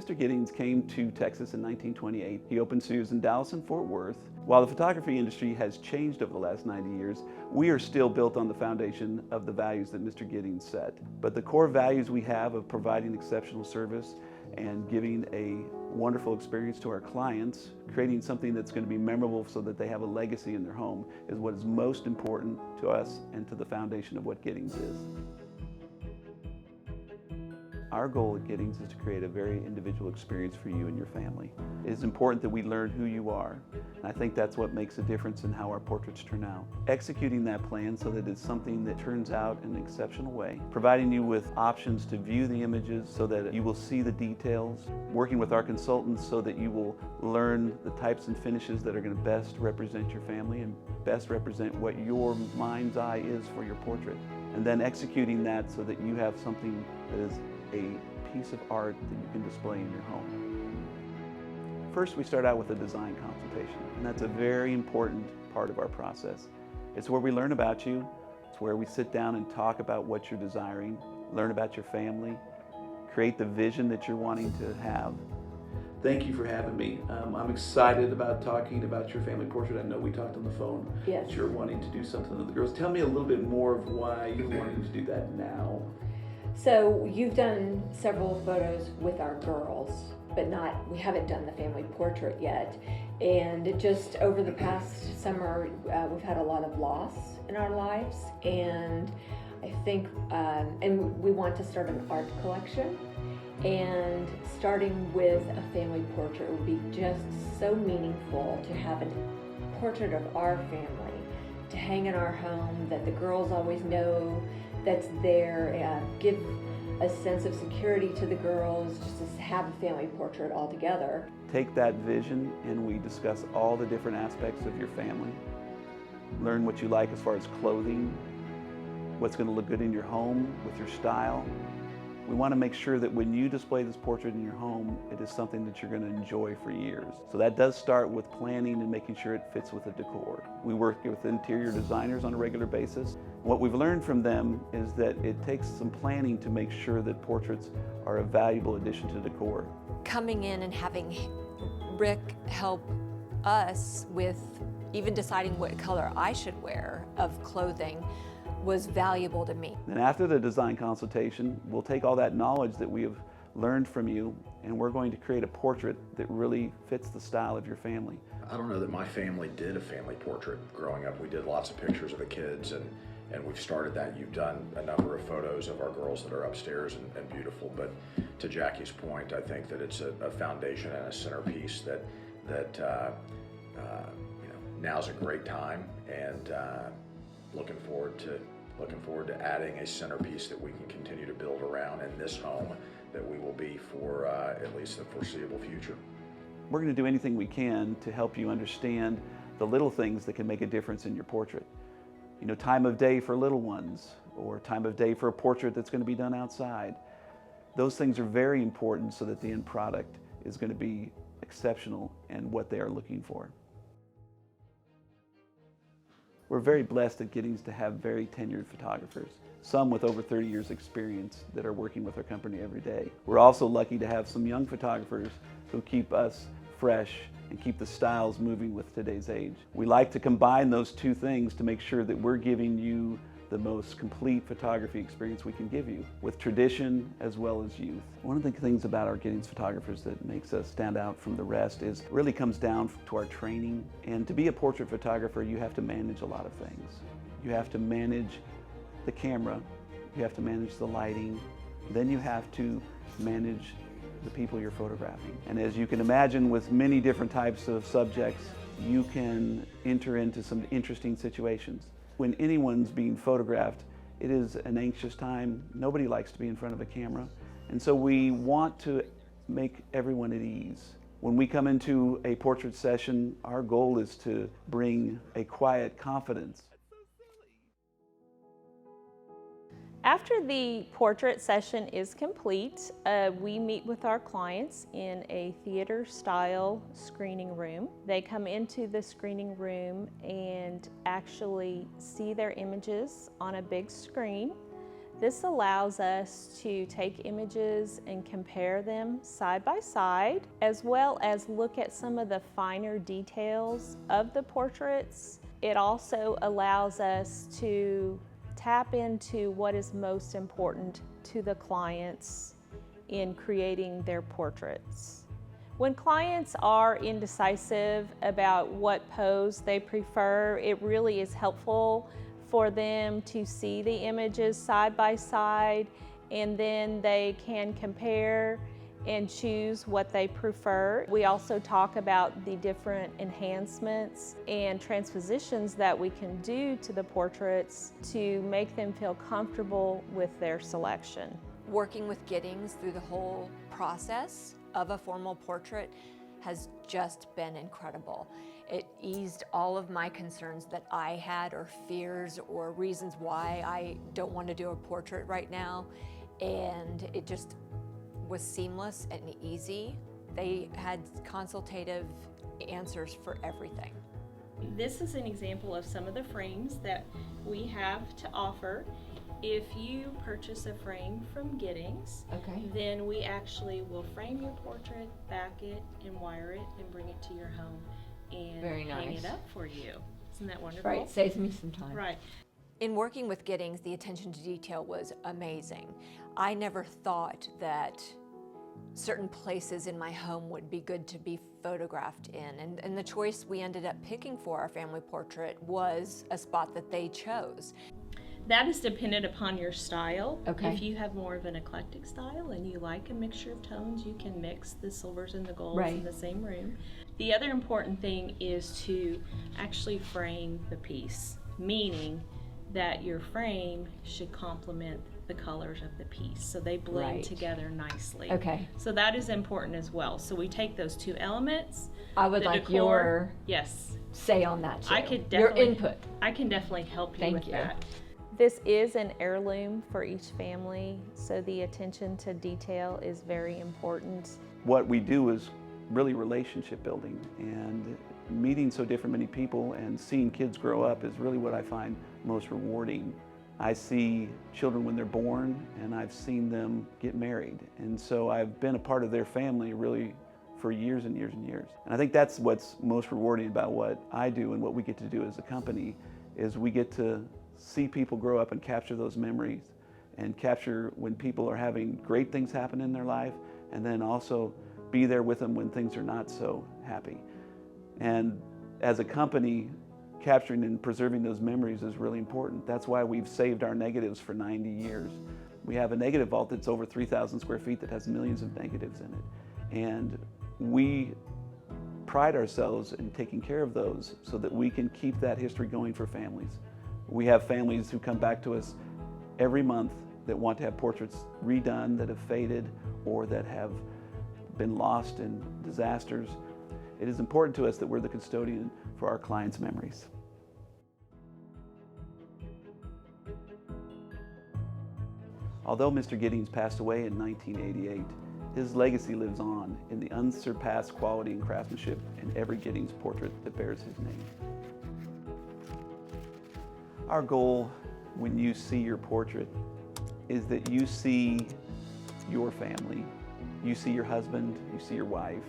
Mr. Gittings came to Texas in 1928. He opened studios in Dallas and Fort Worth. While the photography industry has changed over the last 90 years, we are still built on the foundation of the values that Mr. Gittings set. But the core values we have of providing exceptional service and giving a wonderful experience to our clients, creating something that's going to be memorable so that they have a legacy in their home, is what is most important to us and to the foundation of what Gittings is. Our goal at Gittings is to create a very individual experience for you and your family. It is important that we learn who you are, and I think that's what makes a difference in how our portraits turn out. Executing that plan so that it's something that turns out in an exceptional way, providing you with options to view the images so that you will see the details, working with our consultants so that you will learn the types and finishes that are going to best represent your family and best represent what your mind's eye is for your portrait, and then executing that so that you have something that is a piece of art that you can display in your home. First, we start out with a design consultation, and that's a very important part of our process. It's where we learn about you. It's where we sit down and talk about what you're desiring, learn about your family, create the vision that you're wanting to have. Thank you for having me. I'm excited about talking about your family portrait. I know we talked on the phone. Yes. That you're wanting to do something with the girls. Tell me a little bit more of why you're wanting to do that now. So you've done several photos with our girls, but we haven't done the family portrait yet. And just over the past summer, we've had a lot of loss in our lives. And I think, and we want to start an art collection. And starting with a family portrait would be just so meaningful to have a portrait of our family to hang in our home, that the girls always know that's there, give a sense of security to the girls, just to have a family portrait all together. Take that vision and we discuss all the different aspects of your family. Learn what you like as far as clothing, what's going to look good in your home with your style. We want to make sure that when you display this portrait in your home, it is something that you're going to enjoy for years. So that does start with planning and making sure it fits with the decor. We work with interior designers on a regular basis. What we've learned from them is that it takes some planning to make sure that portraits are a valuable addition to decor. Coming in and having Rick help us with even deciding what color I should wear of clothing was valuable to me. And after the design consultation, we'll take all that knowledge that we have learned from you, and we're going to create a portrait that really fits the style of your family. I don't know that my family did a family portrait growing up. We did lots of pictures of the kids, and we've started that. You've done a number of photos of our girls that are upstairs and beautiful, but to Jackie's point, I think that it's a foundation and a centerpiece that now's a great time, and looking forward to adding a centerpiece that we can continue to build around in this home that we will be for at least the foreseeable future. We're going to do anything we can to help you understand the little things that can make a difference in your portrait. You know, time of day for little ones, or time of day for a portrait that's going to be done outside. Those things are very important so that the end product is going to be exceptional and what they are looking for. We're very blessed at Gittings to have very tenured photographers, some with over 30 years experience that are working with our company every day. We're also lucky to have some young photographers who keep us fresh and keep the styles moving with today's age. We like to combine those two things to make sure that we're giving you the most complete photography experience we can give you, with tradition as well as youth. One of the things about our Gittings photographers that makes us stand out from the rest is really comes down to our training. And to be a portrait photographer, you have to manage a lot of things. You have to manage the camera, you have to manage the lighting, then you have to manage the people you're photographing. And as you can imagine, with many different types of subjects, you can enter into some interesting situations. When anyone's being photographed, it is an anxious time. Nobody likes to be in front of a camera. And so we want to make everyone at ease. When we come into a portrait session, our goal is to bring a quiet confidence. After the portrait session is complete, we meet with our clients in a theater-style screening room. They come into the screening room and actually see their images on a big screen. This allows us to take images and compare them side by side, as well as look at some of the finer details of the portraits. It also allows us to tap into what is most important to the clients in creating their portraits. When clients are indecisive about what pose they prefer, it really is helpful for them to see the images side by side, and then they can compare and choose what they prefer. We also talk about the different enhancements and transpositions that we can do to the portraits to make them feel comfortable with their selection. Working with Gittings through the whole process of a formal portrait has just been incredible. It eased all of my concerns that I had, or fears, or reasons why I don't want to do a portrait right now, and it just was seamless and easy. They had consultative answers for everything. This is an example of some of the frames that we have to offer. If you purchase a frame from Gittings, then we actually will frame your portrait, back it, and wire it, and bring it to your home and hang it up for you. Isn't that wonderful? Right, saves me some time. Right. In working with Gittings, the attention to detail was amazing. I never thought that certain places in my home would be good to be photographed in. And the choice we ended up picking for our family portrait was a spot that they chose. That is dependent upon your style. Okay. If you have more of an eclectic style and you like a mixture of tones, you can mix the silvers and the golds in the same room. The other important thing is to actually frame the piece, meaning that your frame should complement the colors of the piece, so they blend together nicely. Okay. So that is important as well. So we take those two elements. I would the like decor, your say on that too. I could your definitely, input. I can definitely help you Thank with you. that. This is an heirloom for each family, so the attention to detail is very important. What we do is really relationship building, and meeting so different many people and seeing kids grow up is really what I find most rewarding. I see children when they're born, and I've seen them get married, and so I've been a part of their family really for years and years and years. And I think that's what's most rewarding about what I do and what we get to do as a company, is we get to see people grow up and capture those memories, and capture when people are having great things happen in their life, and then also be there with them when things are not so happy. And as a company, capturing and preserving those memories is really important. That's why we've saved our negatives for 90 years. We have a negative vault that's over 3,000 square feet that has millions of negatives in it. And we pride ourselves in taking care of those so that we can keep that history going for families. We have families who come back to us every month that want to have portraits redone that have faded or that have been lost in disasters. It is important to us that we're the custodian for our clients' memories. Although Mr. Gittings passed away in 1988, his legacy lives on in the unsurpassed quality and craftsmanship in every Gittings portrait that bears his name. Our goal when you see your portrait is that you see your family. You see your husband, you see your wife,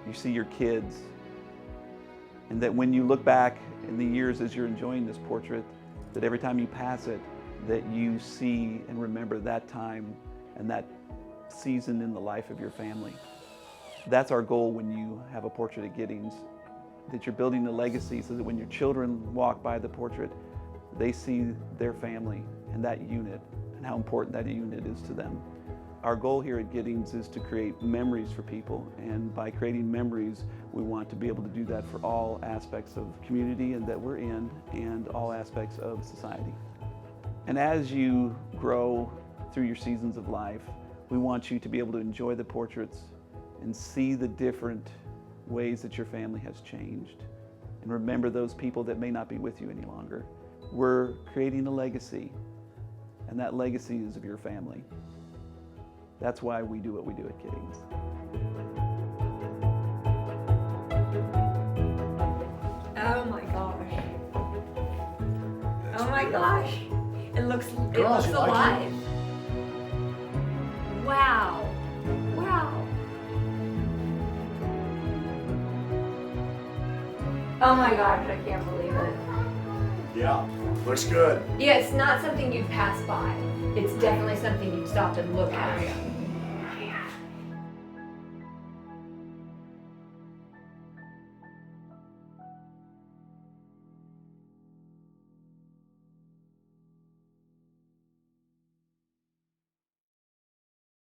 you see your kids, and that when you look back in the years as you're enjoying this portrait, that every time you pass it, that you see and remember that time and that season in the life of your family. That's our goal when you have a portrait at Gittings, that you're building a legacy so that when your children walk by the portrait, they see their family and that unit and how important that unit is to them. Our goal here at Gittings is to create memories for people, and by creating memories, we want to be able to do that for all aspects of community and that we're in, and all aspects of society. And as you grow through your seasons of life, we want you to be able to enjoy the portraits and see the different ways that your family has changed, and remember those people that may not be with you any longer. We're creating a legacy, and that legacy is of your family. That's why we do what we do at Gittings. Oh my gosh. Oh my gosh. It looks Girls, you like it? alive. Oh my gosh, I can't believe it. Yeah, looks good. Yeah, it's not something you'd pass by. It's definitely something you'd stop and look at.